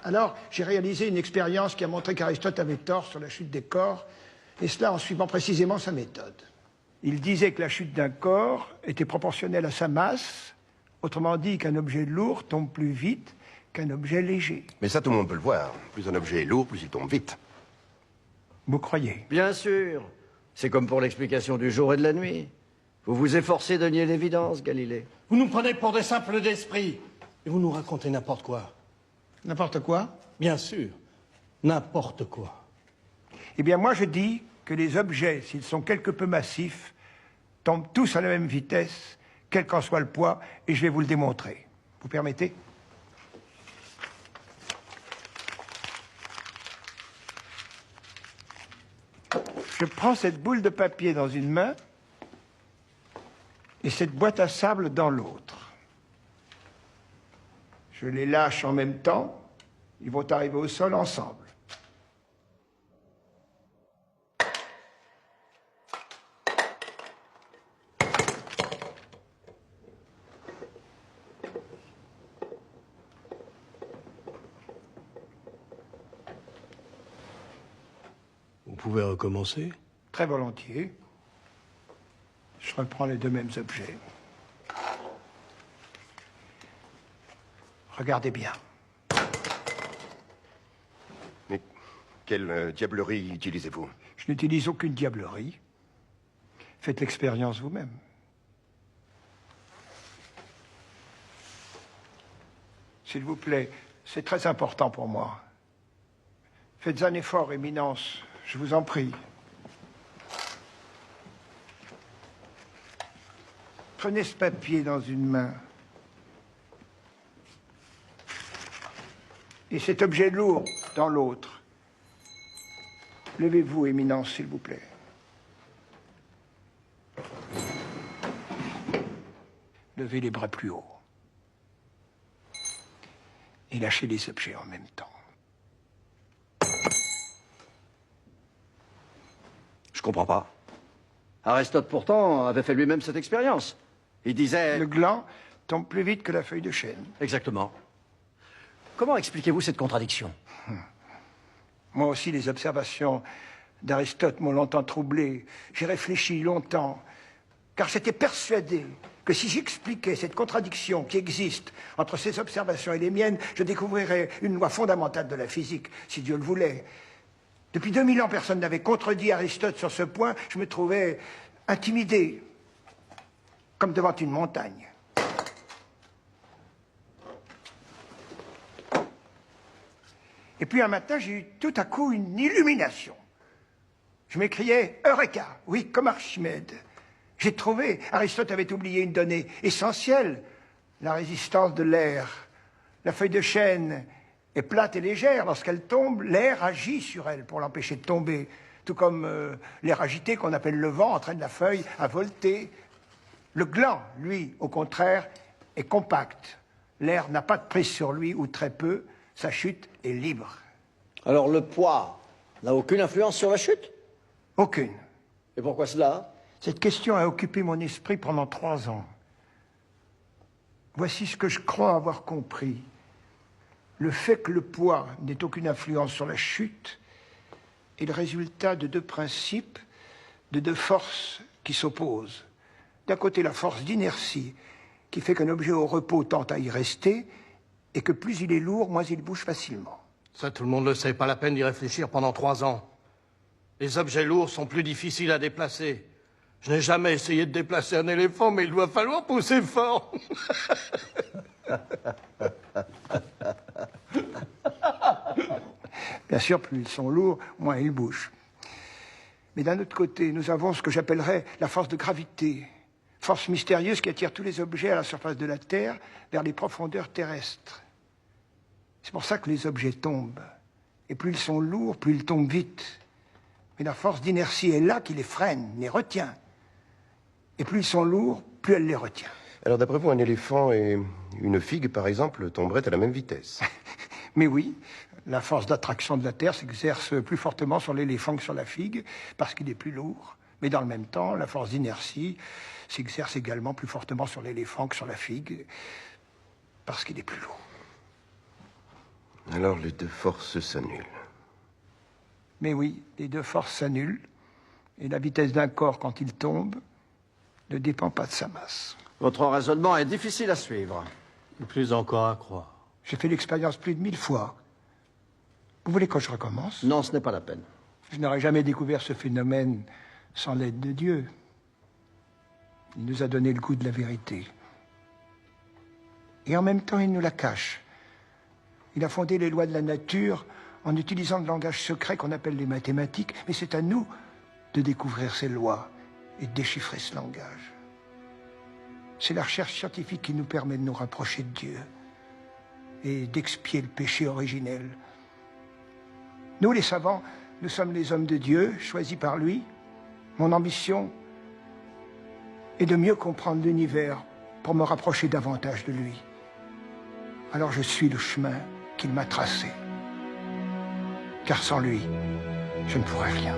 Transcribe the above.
Alors, j'ai réalisé une expérience qui a montré qu'Aristote avait tort sur la chute des corps, et cela en suivant précisément sa méthode. Il disait que la chute d'un corps était proportionnelle à sa masse, autrement dit qu'un objet lourd tombe plus vite qu'un objet léger. Mais ça, tout le monde peut le voir. Plus un objet est lourd, plus il tombe vite. Vous croyez? Bien sûr. C'est comme pour l'explication du jour et de la nuit. Vous vous efforcez de nier l'évidence, Galilée. Vous nous prenez pour des simples d'esprit. Et vous nous racontez n'importe quoi. N'importe quoi? Bien sûr. N'importe quoi. Eh bien, moi, je dis que les objets, s'ils sont quelque peu massifs, tombent tous à la même vitesse, quel qu'en soit le poids, et je vais vous le démontrer. Vous permettez? Je prends cette boule de papier dans une main et cette boîte à sable dans l'autre. Je les lâche en même temps, ils vont arriver au sol ensemble. Vous pouvez recommencer? Très volontiers. Je reprends les deux mêmes objets. Regardez bien. Mais quelle diablerie utilisez-vous? Je n'utilise aucune diablerie. Faites l'expérience vous-même. S'il vous plaît, c'est très important pour moi. Faites un effort, Éminence, je vous en prie. Prenez ce papier dans une main. Et cet objet lourd dans l'autre. Levez-vous, Éminence, s'il vous plaît. Levez les bras plus haut. Et lâchez les objets en même temps. Je comprends pas. Aristote, pourtant, avait fait lui-même cette expérience. Il disait... Le gland tombe plus vite que la feuille de chêne. Exactement. Comment expliquez-vous cette contradiction? Moi aussi, les observations d'Aristote m'ont longtemps troublé. J'ai réfléchi longtemps, car j'étais persuadé que si j'expliquais cette contradiction qui existe entre ses observations et les miennes, je découvrirais une loi fondamentale de la physique, si Dieu le voulait. Depuis 2000 ans, personne n'avait contredit Aristote sur ce point. Je me trouvais intimidé, comme devant une montagne. Et puis un matin, j'ai eu tout à coup une illumination. Je m'écriais « Eureka !» Oui, comme Archimède. J'ai trouvé, Aristote avait oublié une donnée essentielle, la résistance de l'air. La feuille de chêne est plate et légère. Lorsqu'elle tombe, l'air agit sur elle pour l'empêcher de tomber. Tout comme l'air agité qu'on appelle le vent entraîne la feuille à volter. Le gland, lui, au contraire, est compact. L'air n'a pas de prise sur lui, ou très peu. Sa chute est libre. Alors le poids n'a aucune influence sur la chute? Aucune. Et pourquoi cela? Cette question a occupé mon esprit pendant 3 ans. Voici ce que je crois avoir compris. Le fait que le poids n'ait aucune influence sur la chute est le résultat de 2 principes, de 2 forces qui s'opposent. D'un côté, la force d'inertie, qui fait qu'un objet au repos tend à y rester, et que plus il est lourd, moins il bouge facilement. Ça, tout le monde le sait, pas la peine d'y réfléchir pendant 3 ans. Les objets lourds sont plus difficiles à déplacer. Je n'ai jamais essayé de déplacer un éléphant, mais il doit falloir pousser fort. Bien sûr, plus ils sont lourds, moins ils bougent. Mais d'un autre côté, nous avons ce que j'appellerais la force de gravité, force mystérieuse qui attire tous les objets à la surface de la Terre vers les profondeurs terrestres. C'est pour ça que les objets tombent. Et plus ils sont lourds, plus ils tombent vite. Mais la force d'inertie est là qui les freine, les retient. Et plus ils sont lourds, plus elle les retient. Alors d'après vous, un éléphant et une figue, par exemple, tomberaient à la même vitesse? Mais oui, la force d'attraction de la Terre s'exerce plus fortement sur l'éléphant que sur la figue, parce qu'il est plus lourd. Mais dans le même temps, la force d'inertie s'exerce également plus fortement sur l'éléphant que sur la figue, parce qu'il est plus lourd. Alors les deux forces s'annulent. Mais oui, les deux forces s'annulent, et la vitesse d'un corps quand il tombe ne dépend pas de sa masse. Votre raisonnement est difficile à suivre. Et plus encore à croire. J'ai fait l'expérience plus de 1000 fois. Vous voulez que je recommence? Non, ce n'est pas la peine. Je n'aurais jamais découvert ce phénomène sans l'aide de Dieu. Il nous a donné le goût de la vérité. Et en même temps, il nous la cache. Il a fondé les lois de la nature en utilisant le langage secret qu'on appelle les mathématiques, mais c'est à nous de découvrir ces lois et de déchiffrer ce langage. C'est la recherche scientifique qui nous permet de nous rapprocher de Dieu et d'expier le péché originel. Nous, les savants, nous sommes les hommes de Dieu, choisis par lui. Mon ambition est de mieux comprendre l'univers pour me rapprocher davantage de lui. Alors je suis le chemin qu'il m'a tracé. Car sans lui, je ne pourrais rien.